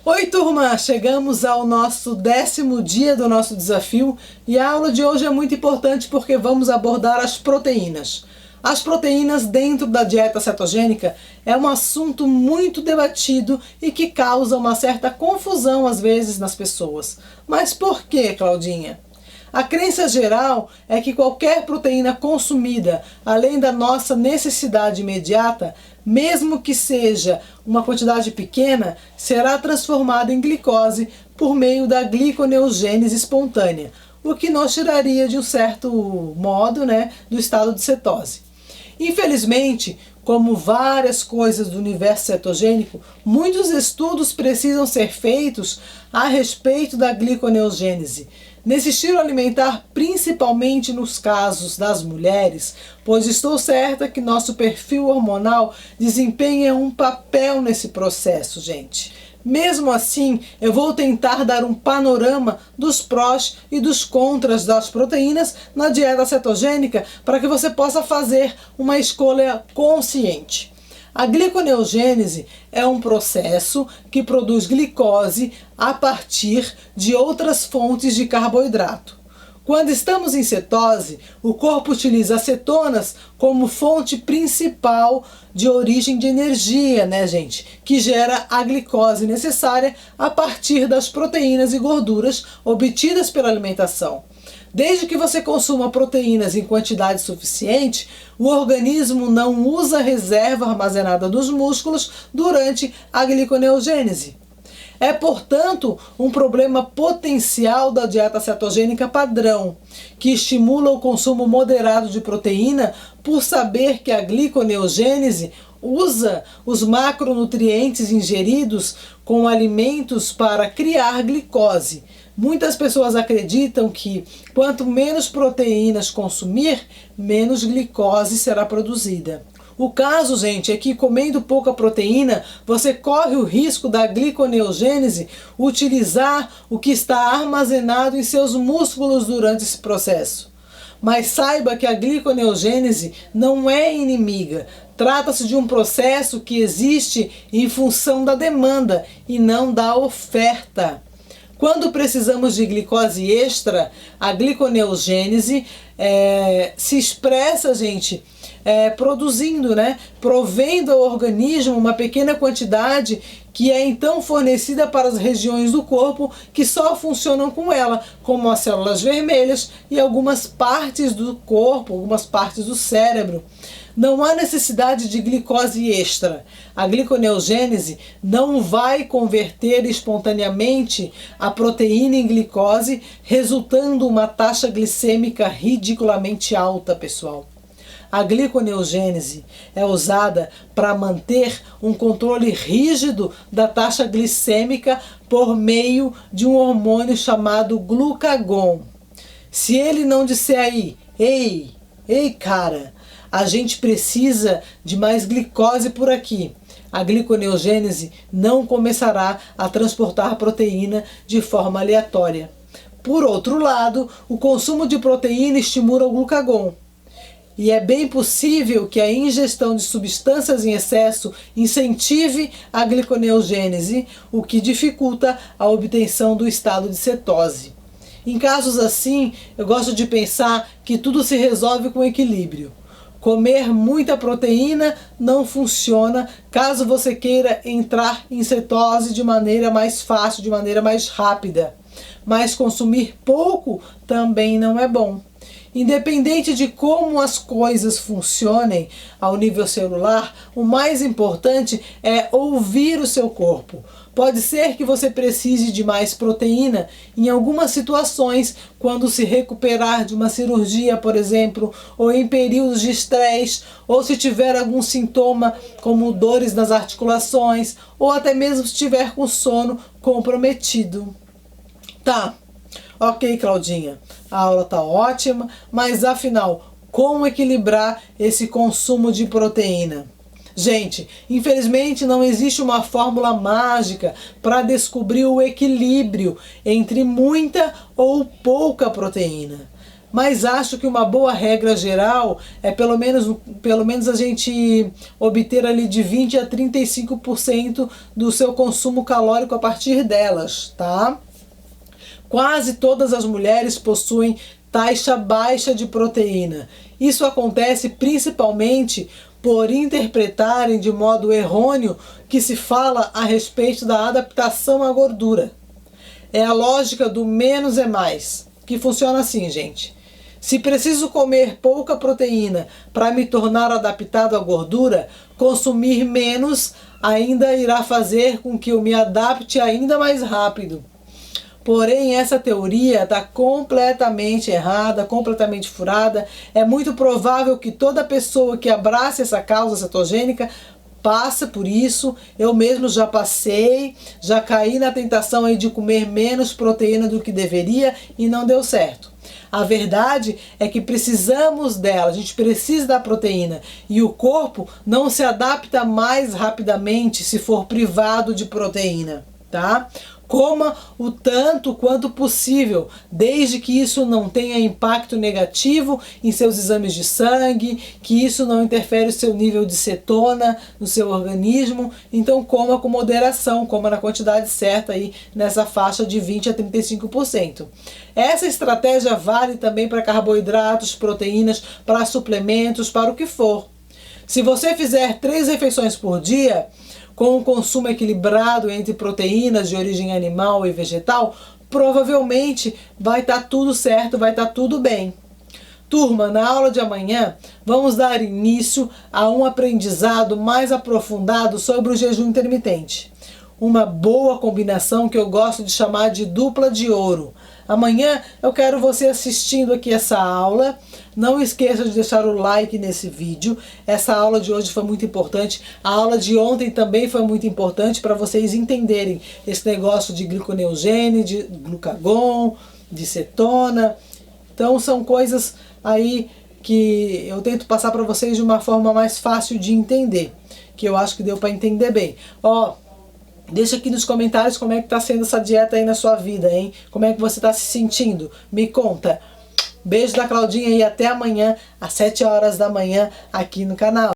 Oi turma, chegamos ao nosso 10º dia do nosso desafio e a aula de hoje é muito importante porque vamos abordar as proteínas. As proteínas dentro da dieta cetogênica é um assunto muito debatido e que causa uma certa confusão às vezes nas pessoas. Mas por que, Claudinha? A crença geral é que qualquer proteína consumida, além da nossa necessidade imediata, mesmo que seja uma quantidade pequena, será transformada em glicose por meio da gliconeogênese espontânea, o que nos tiraria de um certo modo, do estado de cetose. Infelizmente, como várias coisas do universo cetogênico, muitos estudos precisam ser feitos a respeito da gliconeogênese, nesse estilo alimentar, principalmente nos casos das mulheres, pois estou certa que nosso perfil hormonal desempenha um papel nesse processo, gente. Mesmo assim, eu vou tentar dar um panorama dos prós e dos contras das proteínas na dieta cetogênica para que você possa fazer uma escolha consciente. A gliconeogênese é um processo que produz glicose a partir de outras fontes de carboidrato. Quando estamos em cetose, o corpo utiliza acetonas como fonte principal de origem de energia, gente? Que gera a glicose necessária a partir das proteínas e gorduras obtidas pela alimentação. Desde que você consuma proteínas em quantidade suficiente, o organismo não usa a reserva armazenada dos músculos durante a gliconeogênese. É, portanto, um problema potencial da dieta cetogênica padrão, que estimula o consumo moderado de proteína por saber que a gliconeogênese usa os macronutrientes ingeridos com alimentos para criar glicose. Muitas pessoas acreditam que quanto menos proteínas consumir, menos glicose será produzida. O caso, gente, é que comendo pouca proteína, você corre o risco da gliconeogênese utilizar o que está armazenado em seus músculos durante esse processo. Mas saiba que a gliconeogênese não é inimiga. Trata-se de um processo que existe em função da demanda e não da oferta. Quando precisamos de glicose extra, a gliconeogênese se expressa, gente, produzindo, provendo ao organismo uma pequena quantidade que é então fornecida para as regiões do corpo que só funcionam com ela, como as células vermelhas e algumas partes do corpo, algumas partes do cérebro. Não há necessidade de glicose extra. A gliconeogênese não vai converter espontaneamente a proteína em glicose, resultando uma taxa glicêmica ridiculamente alta, pessoal. A gliconeogênese é usada para manter um controle rígido da taxa glicêmica por meio de um hormônio chamado glucagon. Se ele não disser aí, ei cara, a gente precisa de mais glicose por aqui, a gliconeogênese não começará a transportar proteína de forma aleatória. Por outro lado, o consumo de proteína estimula o glucagon. E é bem possível que a ingestão de substâncias em excesso incentive a gliconeogênese, o que dificulta a obtenção do estado de cetose. Em casos assim, eu gosto de pensar que tudo se resolve com equilíbrio. Comer muita proteína não funciona caso você queira entrar em cetose de maneira mais fácil, de maneira mais rápida. Mas consumir pouco também não é bom. Independente de como as coisas funcionem ao nível celular, o mais importante é ouvir o seu corpo. Pode ser que você precise de mais proteína em algumas situações, quando se recuperar de uma cirurgia, por exemplo, ou em períodos de estresse, ou se tiver algum sintoma como dores nas articulações, ou até mesmo se estiver com sono comprometido. Tá. Ok, Claudinha, a aula tá ótima, mas afinal, como equilibrar esse consumo de proteína? Gente, infelizmente não existe uma fórmula mágica para descobrir o equilíbrio entre muita ou pouca proteína. mas acho que uma boa regra geral é pelo menos a gente obter ali de 20 a 35% do seu consumo calórico a partir delas, tá? Quase todas as mulheres possuem taxa baixa de proteína. Isso acontece principalmente por interpretarem de modo errôneo que se fala a respeito da adaptação à gordura. É a lógica do menos é mais, que funciona assim, gente. Se preciso comer pouca proteína para me tornar adaptado à gordura, consumir menos ainda irá fazer com que eu me adapte ainda mais rápido. Porém, essa teoria está completamente errada, completamente furada. É muito provável que toda pessoa que abrace essa causa cetogênica passa por isso. Eu mesmo já passei, já caí na tentação aí de comer menos proteína do que deveria e não deu certo. A verdade é que precisamos dela, a gente precisa da proteína e o corpo não se adapta mais rapidamente se for privado de proteína, tá? Coma o tanto quanto possível, desde que isso não tenha impacto negativo em seus exames de sangue, que isso não interfere o seu nível de cetona no seu organismo. Então coma com moderação, coma na quantidade certa aí nessa faixa de 20 a 35%. Essa estratégia vale também para carboidratos, proteínas, para suplementos, para o que for. Se você fizer 3 refeições por dia, com um consumo equilibrado entre proteínas de origem animal e vegetal, provavelmente vai estar tudo certo, vai estar tudo bem. Turma, na aula de amanhã vamos dar início a um aprendizado mais aprofundado sobre o jejum intermitente. Uma boa combinação que eu gosto de chamar de dupla de ouro. Amanhã eu quero você assistindo aqui essa aula. Não esqueça de deixar o like nesse vídeo. Essa aula de hoje foi muito importante. A aula de ontem também foi muito importante para vocês entenderem esse negócio de gliconeogênio, de glucagon, de cetona. Então são coisas aí que eu tento passar para vocês de uma forma mais fácil de entender, que eu acho que deu para entender bem. Deixa aqui nos comentários como é que tá sendo essa dieta aí na sua vida, hein? Como é que você tá se sentindo? Me conta. Beijo da Claudinha e até amanhã, às 7 horas da manhã, aqui no canal.